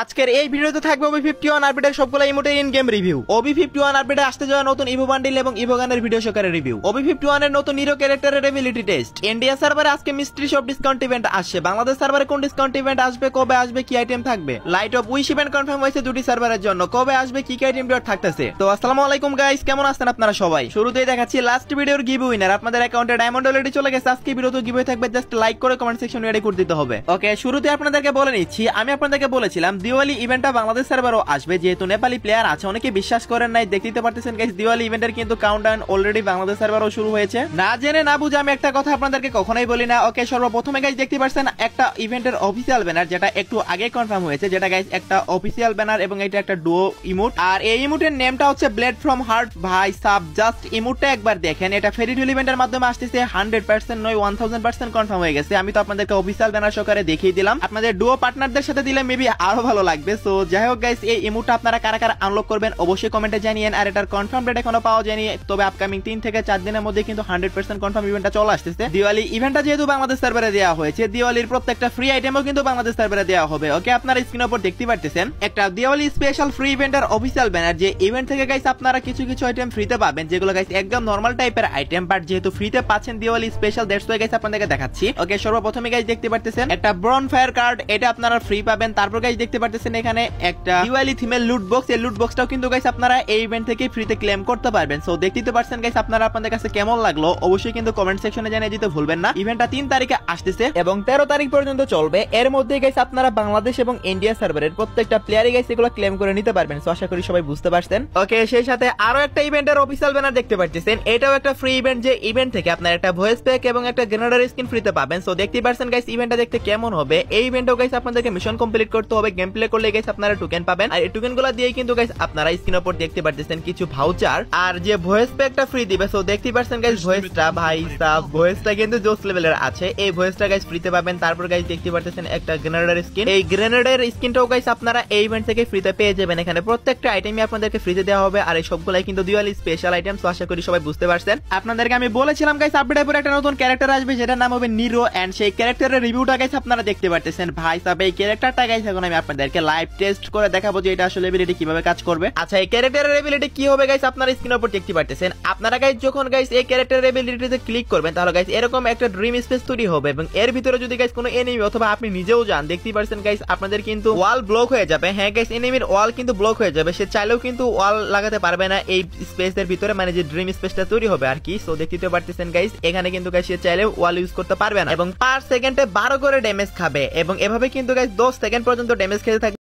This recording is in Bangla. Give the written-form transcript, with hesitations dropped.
আজকের এই ভিডিওতে থাকবে OB51 আপডেটের সবগুলো ইমোটের ইন গেম রিভিউ। OB51 আপডেটে আসতে যাওয়া নতুন ইভো বান্ডিল এবং ইভো গানের ভিডিও সহকারে রিভিউ। OB51 এর নতুন হিরো ক্যারেক্টারের এবিলিটি টেস্ট। ইন্ডিয়া সার্ভারে আজকে মিস্ট্রি শপ ডিসকাউন্ট ইভেন্ট আসছে। বাংলাদেশ সার্ভারে কোন ডিসকাউন্ট ইভেন্ট আসবে, কবে আসবে, কি আইটেম থাকবে। Light off wish event confirm হয়েছে দুটি সার্ভারের জন্য, কবে আসবে, কি কি আইটেম ডট থাকতেছে। তো আসসালামু আলাইকুম গাইস, কেমন আছেন আপনারা সবাই। শুরুতেই দেখাচ্ছি লাস্ট ভিডিওর গিভ উইনার। আপনাদের অ্যাকাউন্টে ডায়মন্ড অলরেডি চলে গেছে। আজকে ভিডিওতে গিভ থাকবে, জাস্ট লাইক করে কমেন্ট সেকশনে রেডি করে দিতে হবে। ওকে, শুরুতে আপনাদেরকে বলে নিচ্ছি, আমি আপনাদেরকে বলেছিলাম দিওয়ালি ইভেন্টটা বাংলাদেশ সার্ভারও আসবে, যেহেতু নেপালি প্লেয়ার আছে। অনেকে বিশ্বাস করেন নাই, দেখতে পারতেছেন গাইস দিওয়ালি ইভেন্টের কিন্তু কাউন্টডাউন অলরেডি বাংলাদেশ সার্ভারও শুরু হয়েছে। না জেনে না বুঝে আমি একটা কথা আপনাদেরকে কখনোই বলি না। ওকে, সর্বপ্রথমে গাইস দেখতে পাচ্ছেন একটা ইভেন্টের অফিসিয়াল ব্যানার, যেটা একটু আগে কনফার্ম হয়েছে, যেটা গাইস একটা অফিসিয়াল ব্যানার এবং এটা একটা ডুও ইমোট। আর এই ইমোটের নেমটা হচ্ছে ব্লেড ফ্রম হার্ট। ভাই সাব, জাস্ট ইমোটটা একবার দেখেন। এটা ফেরিডুল ইভেন্টের মাধ্যমে আসতেছে, 100% নয় 1000% কনফার্ম হয়ে গেছে। আমি তো আপনাদেরকে অফিসিয়াল ব্যানার সহকারে দেখিয়ে দিলাম। আপনাদের ডুও পার্টনারদের সাথে দিলে মেবি আরো ভালো লাগবে। সো যাই হোক গাইস, এই ইমোটটা আপনারা কারা কারা আনলক করবেন অবশ্যই কমেন্টে জানিয়েন। আর এটার কনফার্ম ডেট এখনো পাওয়া যায়নি, তবে আপকামিং 3 থেকে 4 দিনের মধ্যে কিন্তু 100% কনফার্ম ইভেন্টটা চলে আসতেছে। দিওয়ালি ইভেন্টটা যেহেতু বাংলাদেশ সার্ভারে দেওয়া হয়েছে, দিওয়ালির প্রত্যেকটা ফ্রি আইটেমও কিন্তু বাংলাদেশ সার্ভারে দেওয়া হবে। ওকে, আপনারা স্ক্রিনের উপর দেখতে পারতেছেন একটা দিওয়ালি স্পেশাল ফ্রি ইভেন্টের অফিসিয়াল ব্যানার। যে ইভেন্ট থেকে গাইস আপনারা কিছু কিছু আইটেম ফ্রিতে পাবেন, যেগুলো গাইস একদম নরমাল টাইপের আইটেম, বাট যেহেতু ফ্রিতে পাচ্ছেন Diwali special, that's why guys আপনাদেরকে দেখাচ্ছি। ওকে, সর্বপ্রথমে গাইস দেখতে পারতেছেন একটা ব্রন ফায়ার কার্ড, এটা আপনারা ফ্রি পাবেন। তারপর গাইস দেখতে পারতেছেন এখানে একটা দিওয়ালি থিমের লুট বক্স। এই লুট বক্সটাও কিন্তু গাইস আপনারা এই ইভেন্ট থেকে ফ্রিতে ক্লেম করতে পারবেন। সো দেখতে পারছেন গাইস, আপনারা আপনাদের কাছে কেমন লাগলো অবশ্যই কিন্তু কমেন্ট সেকশনে জানিয়ে দিতে ভুলবেন না। ইভেন্টটা 3 তারিখে আসতেছে এবং 13 তারিখ পর্যন্ত চলবে। এর মধ্যে গাইস আপনারা বাংলাদেশ এবং ইন্ডিয়া সার্ভারের প্রত্যেকটা প্লেয়ারই গাইস এগুলো ক্লেম করে নিতে পারবেন। সো আশা করি সবাই বুঝতে পারছেন। ওকে, সেই সাথে আরো একটা ইভেন্টের অফিসিয়াল ব্যানার দেখতে পাচ্ছেন। এটাও একটা ফ্রি ইভেন্ট, যে ইভেন্ট থেকে আপনারা একটা ভয়েস প্যাক এবং একটা গ্রেনেডার স্কিন ফ্রিতে পাবেন। সো দেখতে পারছেন গাইস ইভেন্টটা দেখতে কেমন হবে। এই ইভেন্টও গাইস আপনাদেরকে মিশন কমপ্লিট করতে হবে, গেম প্লে করলে গাইস আপনারা টোকেন পাবেন। আর এই টোকেনগুলো দিয়ে কিন্তু গাইস আপনারা স্ক্রিনের উপর দেখতে পারতেছেন কিছু ভাউচার আর যে ভয়েস প্যাকটা ফ্রি দিবে। সো দেখতে পারছেন গাইস ভয়েসটা, ভাই সাব ভয়েসটা কিন্তু জোস লেভেলের আছে। এই ভয়েসটা গাইস ফ্রিতে পাবেন। তারপর গাইস দেখতে পারতেছেন একটা গ্রেনেডার স্কিন। এই গ্রেনেডার স্কিনটাও গাইস আপনারা এই ইভেন্ট থেকে ফ্রিতে পেয়ে যাবেন। এখানে প্রত্যেকটা আইটেমই আপনাদেরকে ফ্রিতে দেওয়া হবে, আর এই সবগুলাই কিন্তু দিওয়ালি স্পেশাল আইটেম। সো আশা করি সবাই বুঝতে পারছেন। আপনাদেরকে আমি বলেছিলাম গাইস আপডেটের পরে একটা নতুন ক্যারেক্টার আসবে, যেটার নাম হবে নিরো, এন্ড সেই ক্যারেক্টারের রিভিউটা গাইস আপনারা দেখতে পারতেছেন। ভাই সাব, এই ক্যারেক্টারটা গাইস এখন আমি আপনাদেরকে লাইভ টেস্ট করে দেখাবো যে এটা আসলে এবিলিটি কিভাবে কাজ করবে। আচ্ছা, এই ক্যারেক্টারের এবিলিটি কি হবে গাইস আপনারা স্ক্রিনের উপর দেখতে পারতেছেন। আপনারা গাইস যখন গাইস এই ক্যারেক্টারের এবিলিটিতে ক্লিক করবেন, তাহলে গাইস এরকম একটা ড্রিম স্পেস তৈরি হবে এবং এর ভিতরে যদি গাইস কোনো এনিমি অথবা আপনি নিজেও যান, দেখতে পারছেন গাইস আপনাদের কিন্তু ওয়াল ব্লক হয়ে যাবে। হ্যাঁ গাইস, এনিমির ওয়াল কিন্তু ব্লক হয়ে যাবে, সে চাইলেও কিন্তু ওয়াল লাগাতে পারবে না এই স্পেসের ভিতরে, মানে যে ড্রিম স্পেসটা তৈরি হবে আর কি। সো দেখতে পারতেছেন গাইস এখানে কিন্তু গাইস সে চাইলেও ওয়াল ইউজ করতে পারবে না এবং পার সেকেন্ডে 12 করে ড্যামেজ খাবে এবং এভাবে কিন্তু গাইস 10 সেকেন্ড পর্যন্ত ড্যামেজ খেতে থাকবে।